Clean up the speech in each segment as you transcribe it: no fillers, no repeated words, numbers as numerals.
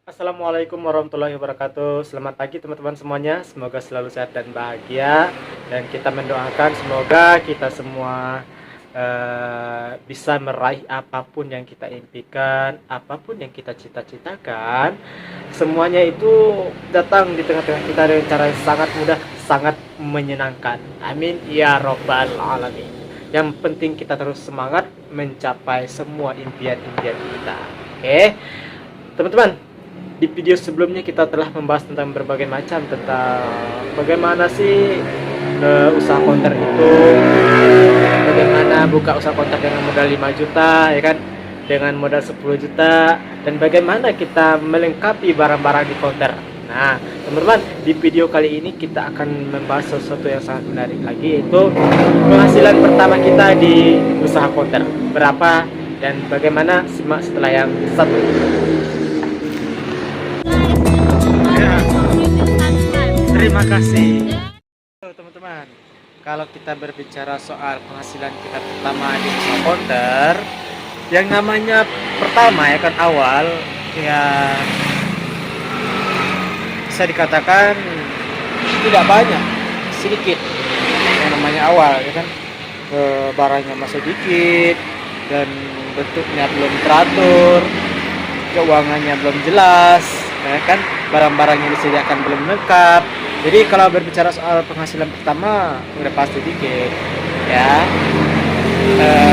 Assalamualaikum warahmatullahi wabarakatuh. Selamat pagi teman-teman semuanya. Semoga selalu sehat dan bahagia. Dan kita mendoakan semoga kita semua bisa meraih apapun yang kita impikan, apapun yang kita cita-citakan. Semuanya itu datang di tengah-tengah kita dengan cara yang sangat mudah, sangat menyenangkan. Amin ya robbal alamin. Yang penting kita terus semangat mencapai semua impian-impian kita. Oke, teman-teman. Di video sebelumnya kita telah membahas tentang berbagai macam tentang bagaimana sih usaha konter itu, bagaimana buka usaha konter dengan modal 5 juta ya kan, dengan modal 10 juta, dan bagaimana kita melengkapi barang-barang di konter. Nah teman-teman, di video kali ini kita akan membahas sesuatu yang sangat menarik lagi, yaitu penghasilan pertama kita di usaha konter berapa dan bagaimana. Simak setelah yang satu. Terima kasih. Teman-teman, kalau kita berbicara soal penghasilan kita pertama di usaha konter, yang namanya pertama ya kan, awal ya bisa dikatakan tidak banyak, sedikit. Yang namanya awal ya kan, barangnya masih dikit dan bentuknya belum teratur, keuangannya belum jelas ya kan, barang-barang yang disediakan belum lengkap. Jadi kalau berbicara soal penghasilan pertama udah pasti dikit ya.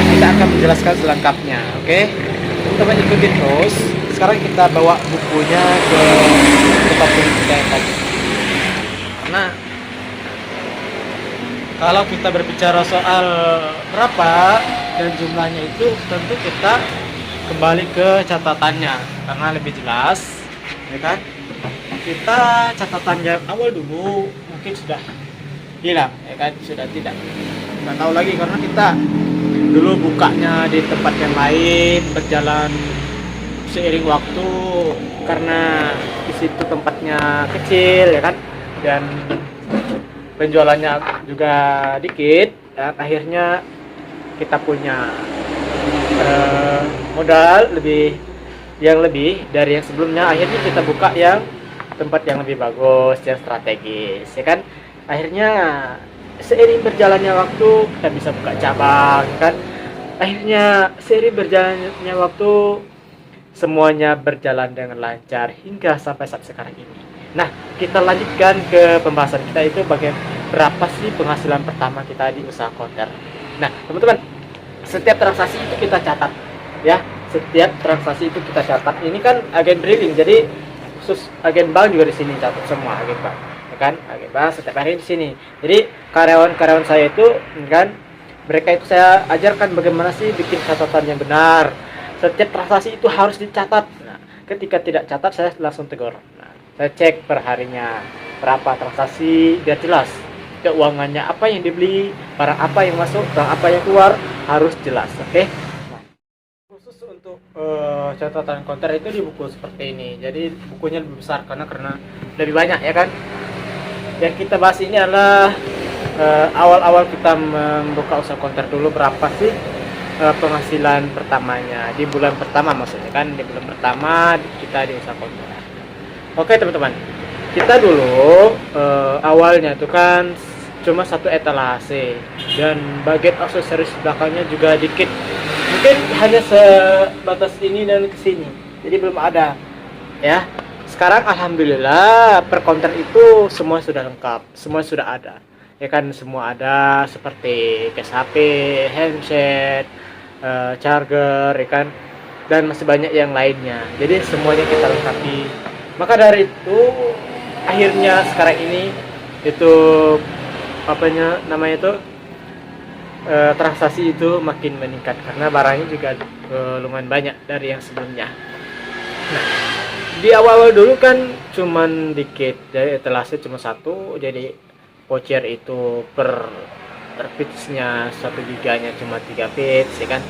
Kita akan menjelaskan selengkapnya, oke? Teman-teman ikuti terus. Sekarang kita bawa bukunya ke tempat kita yang tadi. Karena kalau kita berbicara soal berapa dan jumlahnya itu, tentu kita kembali ke catatannya karena lebih jelas ya kan. Kita catatannya awal dulu mungkin sudah hilang ya kan, sudah tidak tahu lagi karena kita dulu bukanya di tempat yang lain, berjalan seiring waktu karena di situ tempatnya kecil ya kan, dan penjualannya juga dikit dan akhirnya kita punya modal lebih dari yang sebelumnya. Akhirnya kita buka yang tempat yang lebih bagus, yang strategis ya kan. Akhirnya seiring berjalannya waktu kita bisa buka cabang kan. Akhirnya seiring berjalannya waktu semuanya berjalan dengan lancar hingga sampai saat sekarang ini. Nah, kita lanjutkan ke pembahasan kita, itu berapa sih penghasilan pertama kita di usaha konter. Nah teman-teman, setiap transaksi itu kita catat ya, setiap transaksi itu kita catat. Ini kan agen briling, jadi khusus agen bank juga di sini catat semua agen bank ya kan. Agen bank setiap hari di sini. Jadi karyawan saya itu kan, mereka itu saya ajarkan bagaimana sih bikin catatan yang benar. Setiap transaksi itu harus dicatat. Nah, ketika tidak catat saya langsung tegur. Nah, saya cek per harinya berapa transaksi biar jelas keuangannya, apa yang dibeli, barang apa yang masuk, barang apa yang keluar, harus jelas. Oke. Khusus untuk catatan konter itu di buku seperti ini. Jadi bukunya lebih besar karena lebih banyak ya kan. Yang kita bahas ini adalah awal-awal kita membuka usaha konter dulu, berapa sih penghasilan pertamanya di bulan pertama, maksudnya kan di bulan pertama kita di usaha konter. Oke teman-teman, kita dulu awalnya itu kan cuma satu etalase dan bagian aksesoris belakangnya juga dikit, mungkin hanya sebatas ini dan kesini, jadi belum ada ya. Sekarang alhamdulillah per konter itu semua sudah lengkap, semua sudah ada ya kan. Semua ada seperti case HP, handset, charger ya kan, dan masih banyak yang lainnya. Jadi semuanya kita lengkapi. Maka dari itu akhirnya sekarang ini itu namanya itu transaksi itu makin meningkat karena barangnya juga lumayan banyak dari yang sebelumnya. Nah, di awal-awal dulu kan cuman dikit, jadi etalase cuma satu, jadi voucher itu per pitsnya 1 giganya cuma 3 pits ya kan,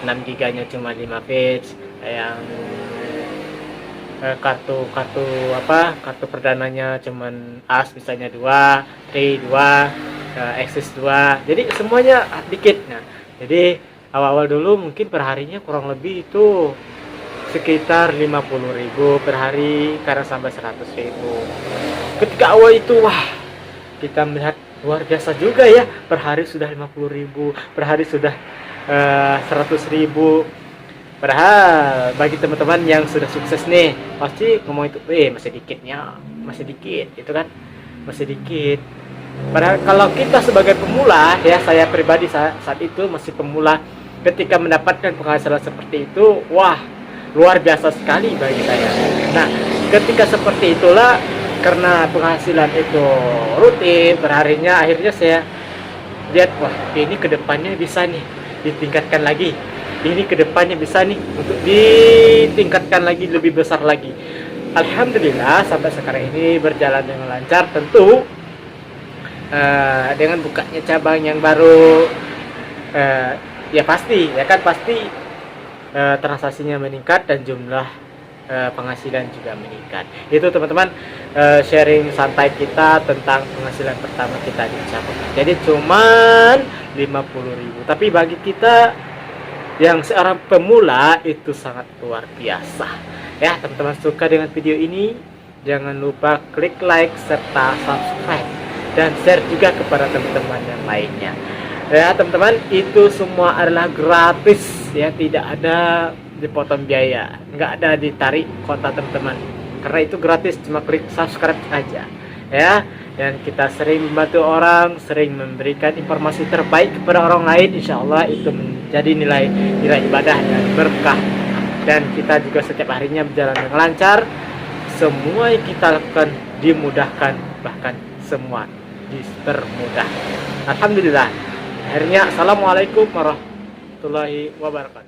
6 giganya cuma 5 pits. Yang kartu perdananya cuman as misalnya 2, T 2, Axis 2, jadi semuanya dikit. Nah jadi awal-awal dulu mungkin perharinya kurang lebih itu sekitar 50.000 per hari, kadang sampai 100.000. Ketika awal itu wah, kita melihat luar biasa juga ya, per hari sudah 50.000, per hari sudah 100.000. Padahal bagi teman-teman yang sudah sukses nih, pasti ngomong itu, masih dikitnya, masih dikit, itu kan, masih dikit. Padahal kalau kita sebagai pemula, ya saya pribadi saat itu masih pemula, ketika mendapatkan penghasilan seperti itu, wah luar biasa sekali bagi saya. Nah, ketika seperti itulah, karena penghasilan itu rutin perharinya, akhirnya saya lihat, wah ini kedepannya bisa nih ditingkatkan lagi, ini kedepannya bisa nih untuk ditingkatkan lagi, lebih besar lagi. Alhamdulillah sampai sekarang ini berjalan dengan lancar. Tentu dengan bukanya cabang yang baru, ya pasti, ya kan, pasti transaksinya meningkat dan jumlah penghasilan juga meningkat. Itu teman-teman, sharing santai kita tentang penghasilan pertama kita di cabang. Jadi cuman 50.000, tapi bagi kita yang seorang pemula itu sangat luar biasa. Ya, teman-teman suka dengan video ini, jangan lupa klik like serta subscribe dan share juga kepada teman-teman yang lainnya. Ya teman-teman, itu semua adalah gratis ya, tidak ada dipotong biaya, nggak ada ditarik kota teman-teman, karena itu gratis, cuma klik subscribe aja ya. Dan kita sering membantu orang, sering memberikan informasi terbaik kepada orang lain, insya Allah itu menjadi nilai ibadah dan berkah. Dan kita juga setiap harinya berjalan dengan lancar, semua yang kita lakukan dimudahkan, bahkan semua dipermudah. Alhamdulillah. Akhirnya, assalamualaikum warahmatullahi wabarakatuh.